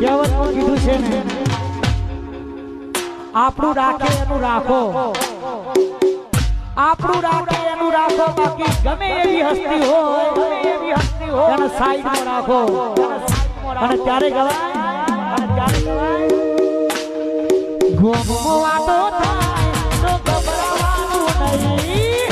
કહેવતમાં કીધું છે ને, આપણું રાખે એનું રાખો, આપણું રાખે એનું રાખો, બાકી ગમે એવી હસ્તી હોય એને સાઈડમાં રાખો અને ત્યારે ગવાય ગોમો વાતો થાય તો ગભરાવાનું નહીં.